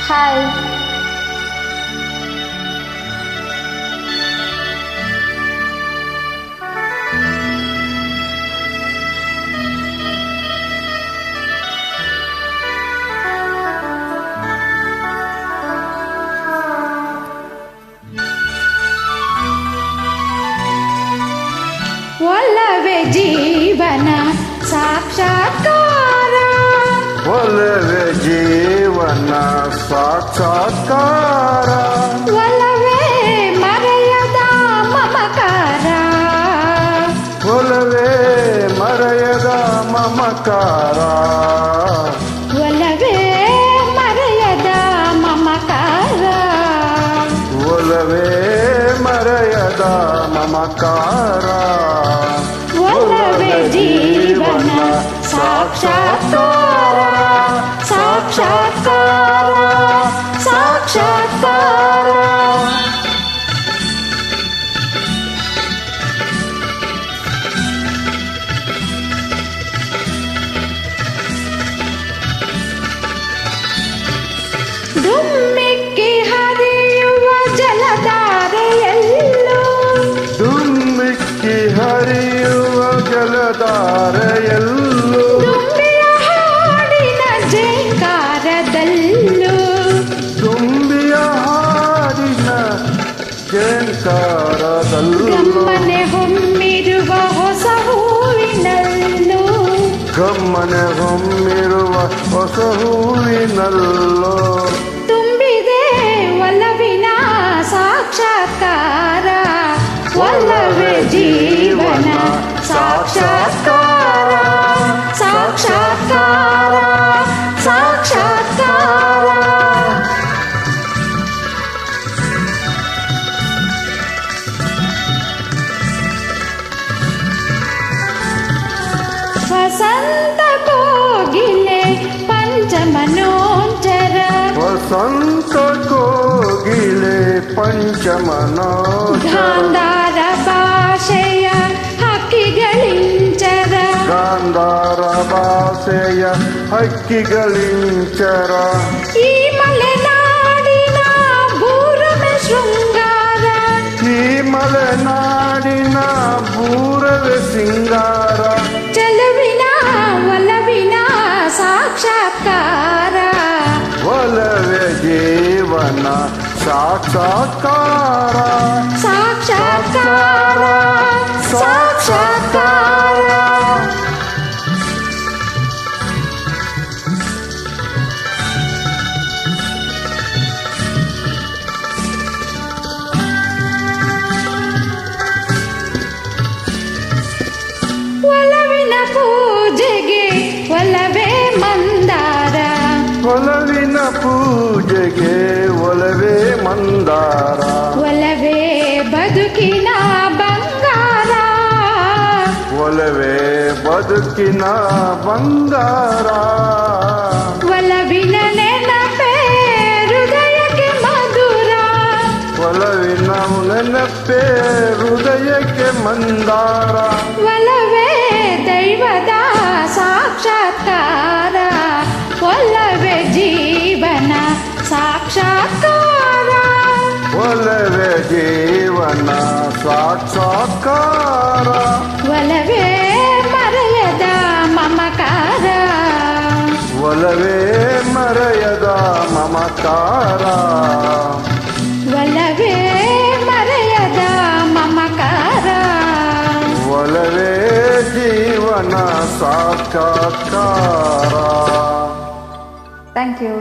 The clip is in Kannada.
ಹಾಯ್. ಒಲವೇ ಜೀವನ ಸಾಕ್ಷಾತ್ಕಾರ, ಒಲವೇ ಜೀವನ ಸಾಕ್ಷಾತ್ಕಾರ, ಒಲವೇ ಮರೆಯದ ಮಮಕಾರ, ಒಲವೇ ಮರೆಯದ ಮಮಕಾರ, ಒಲವೇ ಮರೆಯದ ಮಮಕಾರ, ಒಲವೇ ಮರೆಯದ ಮಮಕಾರ, ಒಲವೇ ಜೀವನ ಸಾಕ್ಷಾತ್ಕಾರ, ಸಾಕ್ಷಾತ್ಕಾರ, ಸಾಕ್ಷಾತ್ಕಾರ. ಧುಮ್ಮಿಕ್ಕಿ ಹರಿಯುವ ಜಲಧಾರೆಯಲ್ಲೂ, ಧುಮ್ಮಿಕ್ಕಿ ಹರಿಯುವ ಜಲಧಾರೆಯಲ್ಲೂ, ತುಂಬಿಯ ಹಾಡಿನ ಜೇಂಕಾರದಲ್ಲೂ, ತುಂಬಿಯ ಹಾಡಿನ ಜೇಂಕಾರದಲ್ಲೂ, ಗಮ್ಮನೆ ಹೊಮ್ಮಿರುವ ಹೊಸ ಹೂವಿನಲ್ಲೂ, ಗಮ್ಮನೆ ಹೊಮ್ಮಿರುವ ಹೊಸ ಹೂವಿನಲ್ಲೋ, ತುಂಬಿದೆ ಒಲವಿನ ಸಾಕ್ಷಾತ್ಕಾರ, ಒಲವೇ ಜೀವನ ಸಾಕ್ಷಾತ್ಕಾರ, ಸಾಕ್ಷಾತ್ಕಾರ, ಸಾಕ್ಷಾತ್ಕಾರ. ವಸಂತ ಕೋಗಿಲೆ ಪಂಚಮನೋಂಚರ, ವಸಂತ ಕೋಗಿಲೆ ಪಂಚಮನೋಚರ, ಗಾಂಧಾರ ಭಾಷೆಯ ಹಕ್ಕಿಗಳಿಂಚರ, ಗಾಂಧಾರ ಭಾಷೆಯ ಹಕ್ಕಿಗಳಿಂಚರ, ಈ ಮಲೆನಾಡಿನ ಭೂರಮೆ ಶೃಂಗಾರ, ಈ ಮಲೆನಾಡಿನ ಬೂರವೆ ಸಿಂಗಾರ, ಚೆಲುವಿನ ಒಲವಿನ ಸಾಕ್ಷಾತ್ಕಾರ, ಒಲವೇ ಜೀವನ ಸಾಕ್ಷಾತ್ಕಾರ, ಸಾಕ್ಷಾತ್ಕಾರ, ಸಾಕ್ಷಾತ್ಕಾರ. ಒಲವಿನ ಪೂಜೆಗೆ ಒಲವೇ ಮಂದಾರ, ಒಲವಿನ ಪೂಜೆಗೆ ಒಲವೇ ಮಂದಾರ, ಒಲವೇ ಬದುಕಿನ ಬಂಗಾರ, ಒಲವೇ ಬದುಕಿನ ಬಂಗಾರ, ಒಲವಿನ ನೆನಪೇ ಹೃದಯಕ್ಕೆ ಮಧುರ, ಒಲವಿನ ನೆನಪೇ ಹೃದಯಕ್ಕೆ ಮಂದಾರ, ಒಲವೇ ದೈವದ ಸಾಕ್ಷಾತ್ಕಾರ, ಒಲವೇ ಜೀವನ ಸಾಕ್ಷಾತ್ಕಾರ, ಒಲವೇ ಜೀವನ ಸಾಕ್ಷಾತ್ಕಾರ, ಒಲವೇ ಮರೆಯದ ಮಮಕಾರ, ಒಲವೇ ಮರೆಯದ ಮಮಕಾರ, ಒಲವೇ ಮರೆಯದ ಮಮಕಾರ, ಒಲವೇ ಜೀವನ ಸಾಕ್ಷಾತ್ಕಾರ. Thank you.